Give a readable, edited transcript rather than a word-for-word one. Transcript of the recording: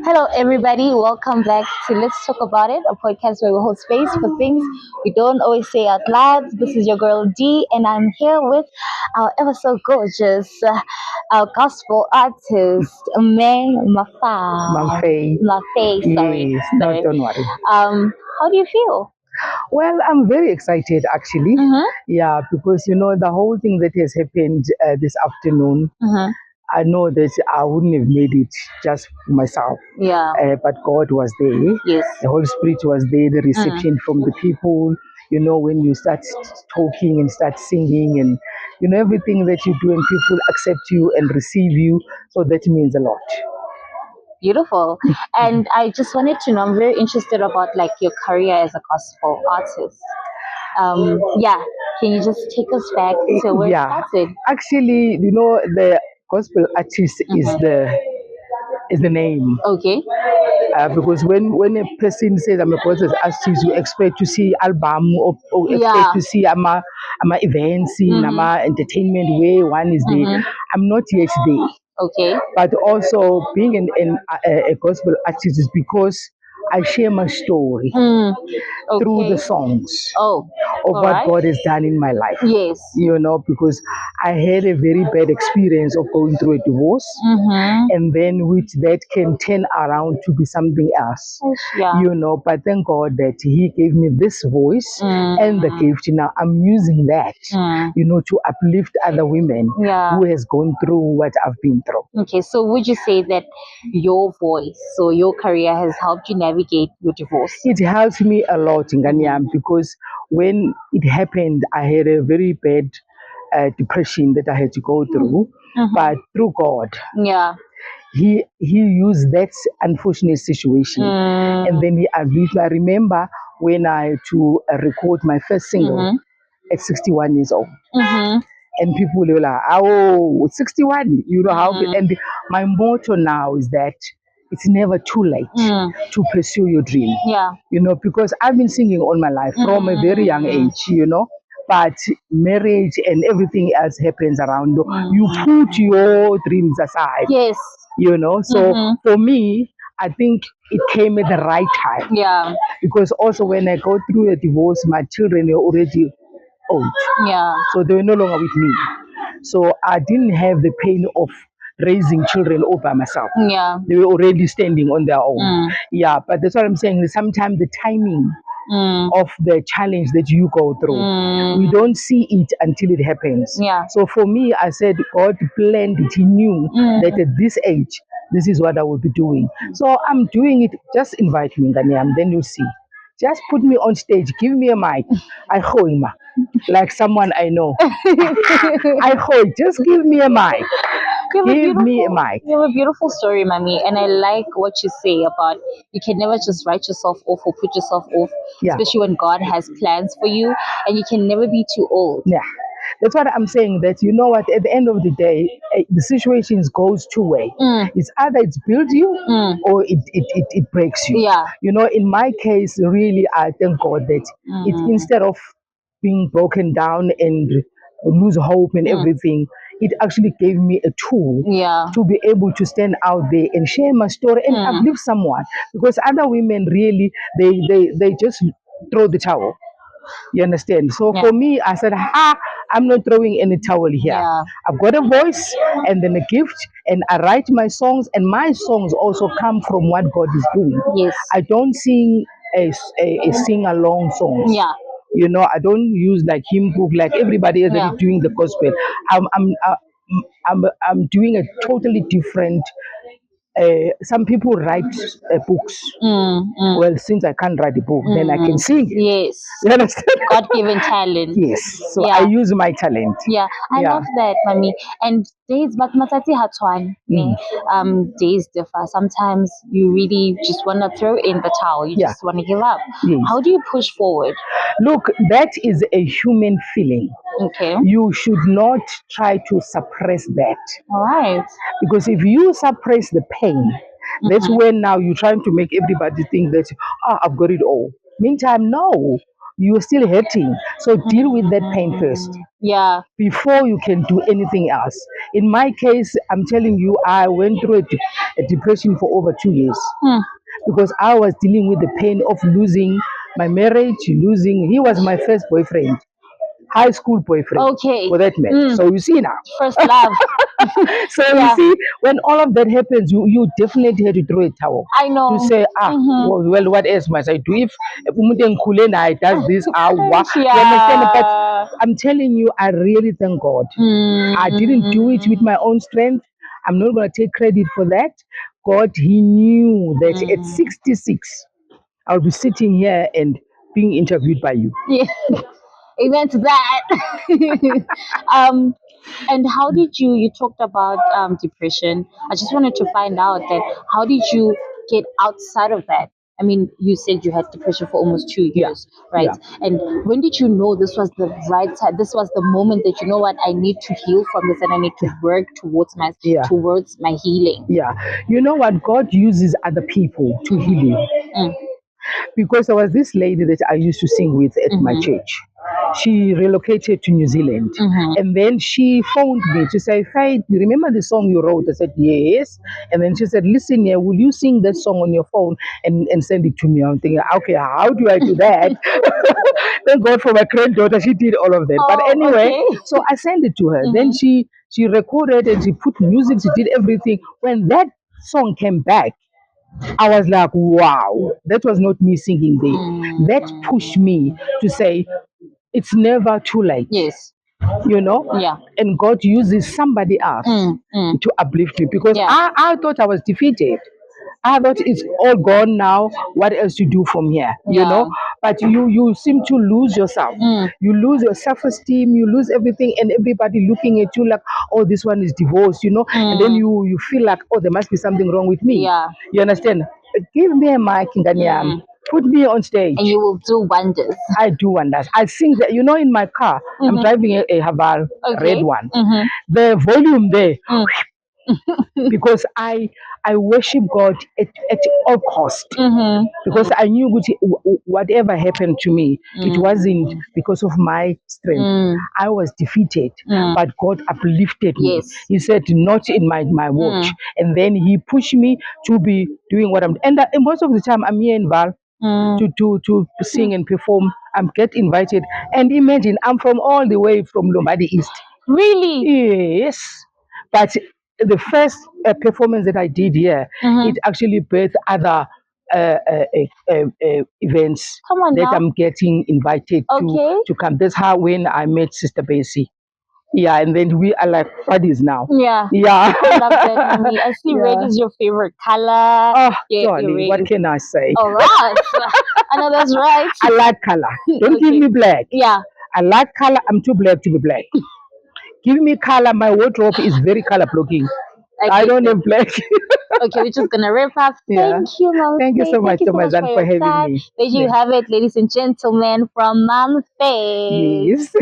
Hello, everybody. Welcome back to Let's Talk About It, a podcast where we hold space for things we don't always say out loud. This is your girl D, and I'm here with our ever so gorgeous our gospel artist, May Mafa. Mafe. Mafe, sorry. Yes, no, Sorry. don't worry. How do you feel? Well, I'm very excited actually. Mm-hmm. Yeah, because the whole thing that has happened this afternoon, Mm-hmm. I know that I wouldn't have made it just for myself, Yeah. but God was there. Yes. The Holy Spirit was there, the reception from the people. When you start talking and start singing and, everything that you do and people accept you and receive you. So that means a lot. Beautiful. And I just wanted to know, I'm very interested about like your career as a gospel artist. Yeah, can you just take us back to where it Yeah, started? actually, the gospel artist is the name. Okay. Because when a person says I'm a gospel artist, you expect to see album or expect Yeah. to see ama events in Mm-hmm. ama entertainment where one is there. Mm-hmm. I'm not yet there, Okay. but also being a gospel artist is because I share my story Mm. through the Okay. songs Oh, of all what right. God has done in my life. Yes. Because I had a very bad experience of going through a divorce, Mm-hmm. and then which that can turn around to be something else. Yeah. But thank God that He gave me this voice and the gift. Now I'm using that, Mm. to uplift other women Yeah. who has gone through what I've been through. Okay, so would you say that your voice, so your career has helped you navigate your divorce? It helped me a lot, Nganyam, because when it happened, I had a very bad depression that I had to go through. Mm-hmm. But through God, Yeah. he used that unfortunate situation, and then he uplifted. I remember when I had to record my first single Mm-hmm. at 61 years old. Mm-hmm. And people were like, oh, 61, how. Mm. And my motto now is that it's never too late to pursue your dream. Yeah. Because I've been singing all my life from a very young age. But marriage and everything else happens around you. You put your dreams aside. Yes. So for me, I think it came at the right time. Yeah. Because also when I go through a divorce, my children were already old. Yeah. So they were no longer with me. So I didn't have the pain of raising children all by myself. Yeah. They were already standing on their own. Yeah, but that's what I'm saying. Sometimes the timing of the challenge that you go through, we don't see it until it happens. Yeah. So for me, I said God planned it. He knew that at this age, this is what I will be doing. So I'm doing it. Just invite me, Nganyam, then you'll see. Just put me on stage, give me a mic. I hoy ma, like someone I know. I hoy, just give me a mic. Give me a mic. You have a beautiful story, mommy, and I like what you say about you can never just write yourself off or put yourself off, Yeah. especially when God has plans for you, and you can never be too old. Yeah, that's what I'm saying. That what, at the end of the day, the situations goes two way. It's either it builds you or it breaks you. Yeah. In my case, really, I thank God that it instead of being broken down and lose hope and everything, it actually gave me a tool Yeah. to be able to stand out there and share my story and uplift someone. Because other women really they just throw the towel. You understand? So Yeah. for me, I said, I'm not throwing any towel here. Yeah. I've got a voice and then a gift, and I write my songs, and my songs also come from what God is doing. Yes. I don't sing a sing along songs. Yeah. I don't use like hymn book like everybody else that Yeah. is doing the gospel. I'm doing a totally different. Some people write books. Well, since I can't write a book, then I can sing it. Yes. You understand? God given talent. Yes. So Yeah. I use my talent. Yeah, I Yeah. love that, mommy. And days, but matati hatwan. Days differ. Sometimes you really just want to throw in the towel. You Yeah. just want to give up. Yes. How do you push forward? Look, that is a human feeling. Okay. You should not try to suppress that. All right. Because if you suppress the pain, that's when now you're trying to make everybody think that, I've got it all. Meantime, no. you are still hurting. So deal with that pain first Yeah. before you can do anything else. In my case, I'm telling you, I went through a depression for over 2 years Hmm. because I was dealing with the pain of losing my marriage, losing, he was my first boyfriend, high school boyfriend Okay. for that matter. Mm. So you see now. First love. So you Yeah. see, when all of that happens, you definitely have to throw a towel I to know. say, Mm-hmm. well, what else must I do? If umuntu engikhule naye does this, you understand? But Yeah. I'm telling you, I really thank God. I didn't do it with my own strength. I'm not going to take credit for that. God, He knew that at 66, I'll be sitting here and being interviewed by you. Yeah. Amen to that. um, and how did you talked about depression? I just wanted to find out that how did you get outside of that? I mean, you said you had depression for almost two Yeah, years, right? yeah, And when did you know this was the right time? This was the moment that you know what I need to heal from this, and I need to work yeah, towards my healing. yeah. You know what? God uses other people to heal you. Mm, Because there was this lady that I used to sing with at my mm-hmm, church. She relocated to New Zealand. mm-hmm. And then she phoned me to say, Faith, you remember the song you wrote? I said, yes. And then she said, listen here, will you sing that song on your phone and send it to me? I'm thinking, okay, how do I do that? Thank God for my granddaughter. She did all of that. But Oh, anyway, okay. so I sent it to her. Then Mm-hmm. she recorded and she put music, she did everything. When that song came back, I was like, wow, that was not me singing there. That pushed me to say, it's never too late, Yes. you know? Yeah. And God uses somebody else Mm. to uplift me because Yeah. I thought I was defeated. I thought it's all gone now. What else to do from here? You Yeah. know? But you seem to lose yourself. Mm. You lose your self-esteem, you lose everything, and everybody looking at you like, oh, this one is divorced, you know? And then you feel like, oh, there must be something wrong with me. Yeah. You understand? Give me a mic, Nganyam. Put me on stage. And you will do wonders. I do wonders. I sing that, you know, in my car, I'm driving a Haval red Okay. one. Mm-hmm. The volume there, Mm. because I worship God at all cost. Mm-hmm. Because I knew whatever happened to me, it wasn't because of my strength. Mm. I was defeated, Mm. but God uplifted me. Yes. He said, not in my watch. And then He pushed me to be doing what I'm. And most of the time, I'm here in Val Mm. to sing and perform. I'm get invited. And imagine, I'm from all the way from Lombardy East. Really? Yes. But the first performance that I did here, it actually birthed other events Come on that now. I'm getting invited Okay. to come. That's how when I met Sister Bessie. Yeah, and then we are like buddies now. Yeah. Yeah. I love that, Mimi. I see red Yeah. is your favorite color. Oh, Yeah, Johnny, your what red. can I say? All right. I know that's right. I like color. Don't give Okay. me black. Yeah. I like color. I'm too black to be black. Give me color. My wardrobe is very color blocking. I I get don't that. have black. Okay, we're just gonna wrap up. Yeah. Thank you, Mom Thank you Faye. so much, Thank you so much Thomasan, for for your having time. me. There you have it, ladies and gentlemen, from Mom Faye. Yes.